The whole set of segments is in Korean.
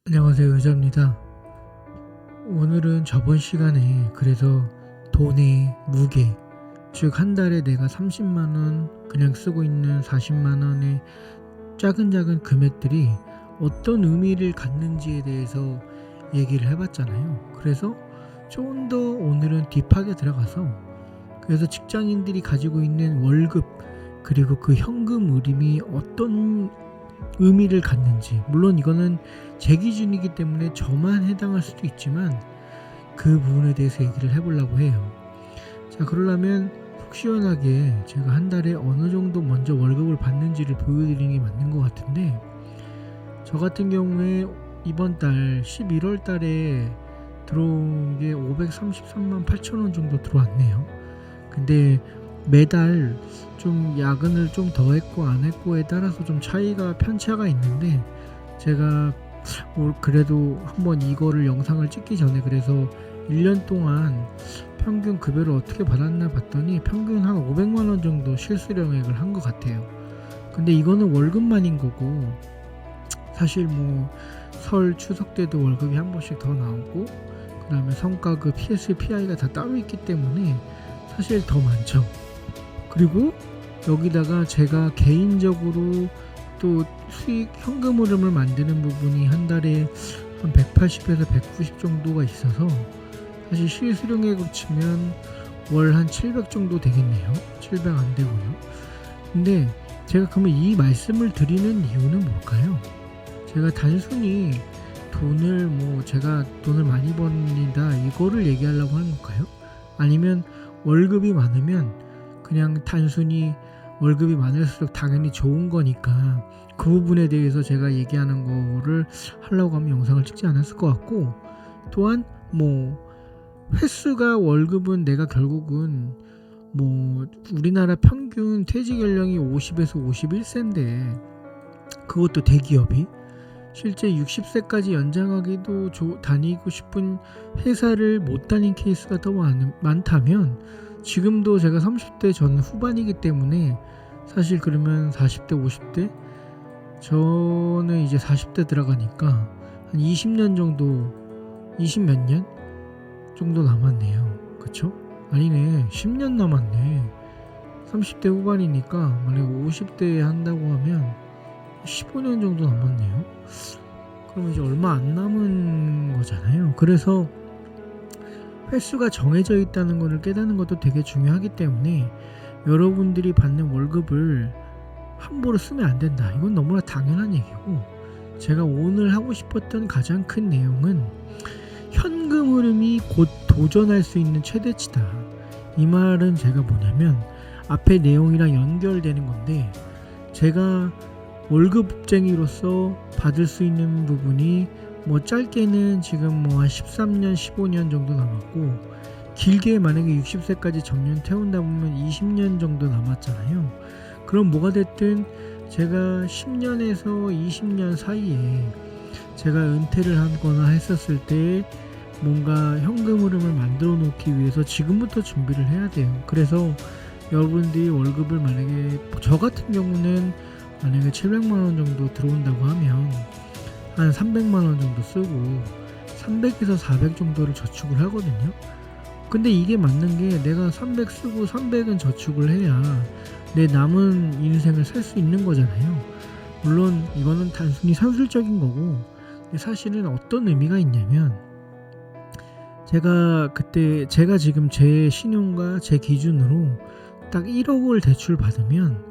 안녕하세요, 의자입니다. 오늘은 저번 시간에 그래서 돈의 무게, 즉 한 달에 내가 30만 원 그냥 쓰고 있는 40만 원의 작은 작은 금액들이 어떤 의미를 갖는지에 대해서 얘기를 해봤잖아요. 그래서 좀 더 오늘은 딥하게 들어가서 그래서 직장인들이 가지고 있는 월급 그리고 그 현금 흐름이 어떤 의미를 갖는지, 물론 이거는 제 기준이기 때문에 저만 해당할 수도 있지만 그 부분에 대해서 얘기를 해보려고 해요. 자, 그러려면 속 시원하게 제가 한 달에 어느 정도 먼저 월급을 받는지를 보여드리는 게 맞는 것 같은데, 저 같은 경우에 이번 달 11월 달에 들어온 게 533만 8천 원 정도 들어왔네요. 근데 매달 좀 야근을 좀 더 했고 안 했고에 따라서 좀 차이가 편차가 있는데, 제가 그래도 한번 이거를 영상을 찍기 전에 그래서 1년 동안 평균 급여를 어떻게 받았나 봤더니 평균 한 500만 원 정도 실수령액을 한 것 같아요. 근데 이거는 월급만인 거고, 사실 뭐 설 추석 때도 월급이 한 번씩 더 나오고 그 다음에 성과급 PSPI가 다 따로 있기 때문에 사실 더 많죠. 그리고 여기다가 제가 개인적으로 또 수익 현금 흐름을 만드는 부분이 한 달에 한 180에서 190 정도가 있어서 사실 실수령액으로 치면 월 한 700 정도 되겠네요. 700 안 되고요. 근데 제가 그러면 이 말씀을 드리는 이유는 뭘까요? 제가 단순히 돈을 제가 돈을 많이 버는다 이거를 얘기하려고 하는 걸까요? 아니면 월급이 많으면 그냥 단순히 월급이 많을수록 당연히 좋은 거니까 그 부분에 대해서 제가 얘기하는 거를 하려고 하면 영상을 찍지 않았을 것 같고, 또한 횟수가 월급은 내가 결국은 우리나라 평균 퇴직 연령이 50에서 51세인데 그것도 대기업이 실제 60세까지 연장하기도 다니고 싶은 회사를 못 다닌 케이스가 더 많다면, 지금도 제가 30대 전 후반이기 때문에 사실 그러면 40대 50대 저는 이제 40대 들어가니까 한 20년 정도 20 몇 년 정도 남았네요. 그쵸? 아니네, 10년 남았네. 30대 후반이니까 만약에 50대에 한다고 하면 15년 정도 남았네요. 그럼 이제 얼마 안 남은 거잖아요. 그래서 횟수가 정해져 있다는 것을 깨닫는 것도 되게 중요하기 때문에 여러분들이 받는 월급을 함부로 쓰면 안 된다. 이건 너무나 당연한 얘기고, 제가 오늘 하고 싶었던 가장 큰 내용은 현금 흐름이 곧 도전할 수 있는 최대치다. 이 말은 제가 뭐냐면 앞에 내용이랑 연결되는 건데, 제가 월급쟁이로서 받을 수 있는 부분이 짧게는 지금 한 13년 15년 정도 남았고, 길게 만약에 60세까지 정년 태운다 보면 20년 정도 남았잖아요. 그럼 뭐가 됐든 제가 10년에서 20년 사이에 제가 은퇴를 하거나 했었을 때 뭔가 현금 흐름을 만들어 놓기 위해서 지금부터 준비를 해야 돼요. 그래서 여러분들이 월급을 만약에 저 같은 경우는 만약에 700만 원 정도 들어온다고 하면 한 300만 원 정도 쓰고 300에서 400 정도를 저축을 하거든요. 근데 이게 맞는 게, 내가 300 쓰고 300은 저축을 해야 내 남은 인생을 살 수 있는 거잖아요. 물론 이거는 단순히 산술적인 거고, 사실은 어떤 의미가 있냐면, 제가 지금 제 신용과 제 기준으로 딱 1억을 대출 받으면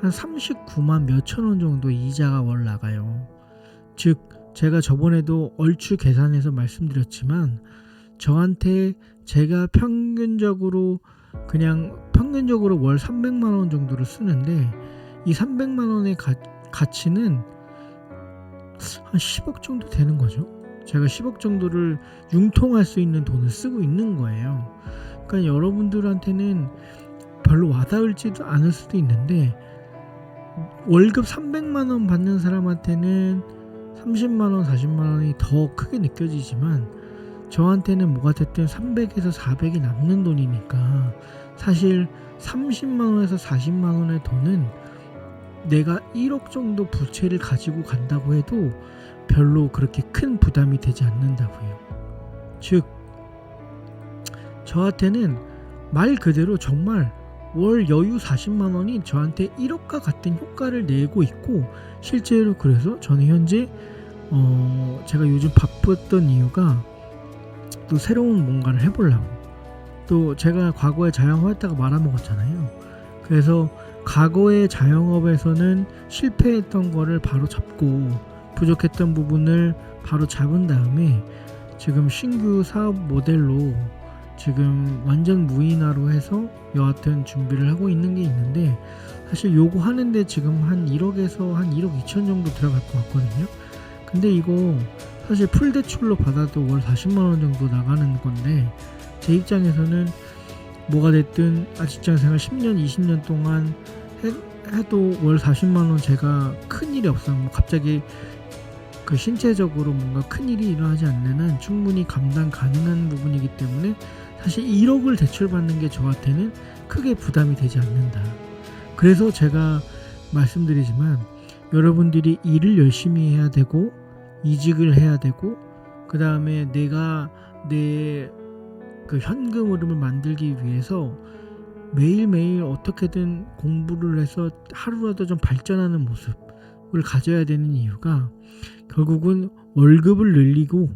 한 39만 몇천 원 정도 이자가 월 나가요. 즉 제가 저번에도 얼추 계산해서 말씀드렸지만, 저한테 제가 평균적으로 월 300만 원 정도를 쓰는데, 이 300만 원의 가치는 한 10억 정도 되는 거죠. 제가 10억 정도를 융통할 수 있는 돈을 쓰고 있는 거예요. 그러니까 여러분들한테는 별로 와닿을지도 않을 수도 있는데, 월급 300만 원 받는 사람한테는 30만 원, 40만 원이 더 크게 느껴지지만, 저한테는 뭐가 됐든 300에서 400이 남는 돈이니까, 사실 30만 원에서 40만 원의 돈은 내가 1억 정도 부채를 가지고 간다고 해도 별로 그렇게 큰 부담이 되지 않는다고요. 즉 저한테는 말 그대로 정말 월 여유 40만 원이 저한테 1억과 같은 효과를 내고 있고, 실제로 그래서 저는 현재 제가 요즘 바빴던 이유가 또 새로운 뭔가를 해보려고, 또 제가 과거에 자영업했다가 말아먹었잖아요. 그래서 과거의 자영업에서는 실패했던 거를 바로 잡고 부족했던 부분을 바로 잡은 다음에 지금 신규 사업 모델로 지금 완전 무인화로 해서 여하튼 준비를 하고 있는 게 있는데, 사실 요거 하는데 지금 한 1억에서 한 1억 2천 정도 들어갈 것 같거든요. 근데 이거 사실 풀 대출로 받아도 월 40만 원 정도 나가는 건데, 제 입장에서는 뭐가 됐든 직장 생활 10년 20년 동안 해도 월 40만 원 제가 큰 일이 없어요. 뭐 갑자기 그 신체적으로 뭔가 큰 일이 일어나지 않는 한 충분히 감당 가능한 부분이기 때문에 사실 1억을 대출받는 게 저한테는 크게 부담이 되지 않는다. 그래서 제가 말씀드리지만 여러분들이 일을 열심히 해야 되고 이직을 해야 되고, 그 다음에 내가 내 그 현금 흐름을 만들기 위해서 매일매일 어떻게든 공부를 해서 하루라도 좀 발전하는 모습을 가져야 되는 이유가, 결국은 월급을 늘리고,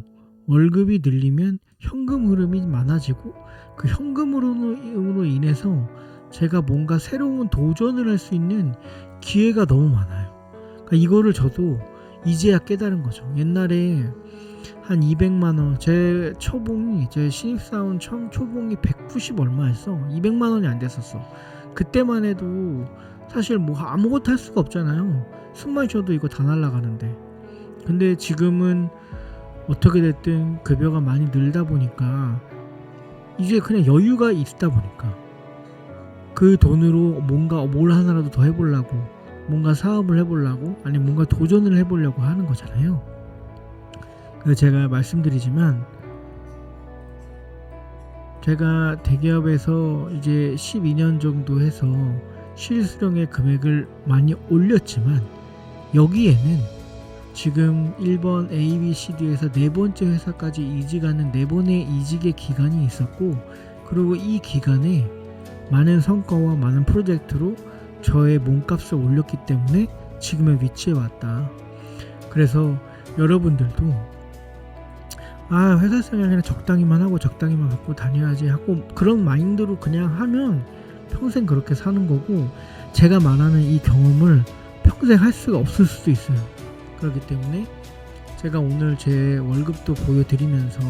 월급이 늘리면 현금 흐름이 많아지고, 그 현금 흐름으로 인해서 제가 뭔가 새로운 도전을 할 수 있는 기회가 너무 많아요. 그러니까 이거를 저도 이제야 깨달은 거죠. 옛날에 한 200만원, 제 초봉이, 제 신입사원 처음 초봉이 190 얼마였어. 200만원이 안 됐었어. 그때만 해도 사실 뭐 아무것도 할 수가 없잖아요. 숨만 쉬어도 이거 다 날아가는데. 근데 지금은 어떻게 됐든 급여가 많이 늘다 보니까 이제 그냥 여유가 있다 보니까 그 돈으로 뭔가 뭘 하나라도 더 해보려고, 뭔가 사업을 해보려고, 아니면 뭔가 도전을 해보려고 하는 거잖아요. 그래서 제가 말씀드리지만, 제가 대기업에서 이제 12년 정도 해서 실수령의 금액을 많이 올렸지만, 여기에는 지금 1번 ABCD에서 네 번째 회사까지 이직하는 네 번의 이직의 기간이 있었고, 그리고 이 기간에 많은 성과와 많은 프로젝트로 저의 몸값을 올렸기 때문에 지금의 위치에 왔다. 그래서 여러분들도 회사 생활 그냥 적당히만 하고 적당히만 받고 다녀야지 하고, 그런 마인드로 그냥 하면 평생 그렇게 사는 거고, 제가 말하는 이 경험을 평생 할 수가 없을 수도 있어요. 그렇기 때문에 제가 오늘 제 월급도 보여드리면서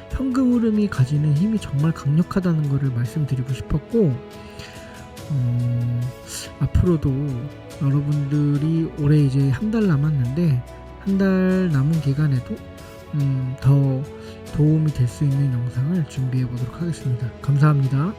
현금 흐름이 가지는 힘이 정말 강력하다는 것을 말씀드리고 싶었고, 앞으로도 여러분들이 올해 이제 한 달 남았는데, 한 달 남은 기간에도 더 도움이 될 수 있는 영상을 준비해 보도록 하겠습니다. 감사합니다.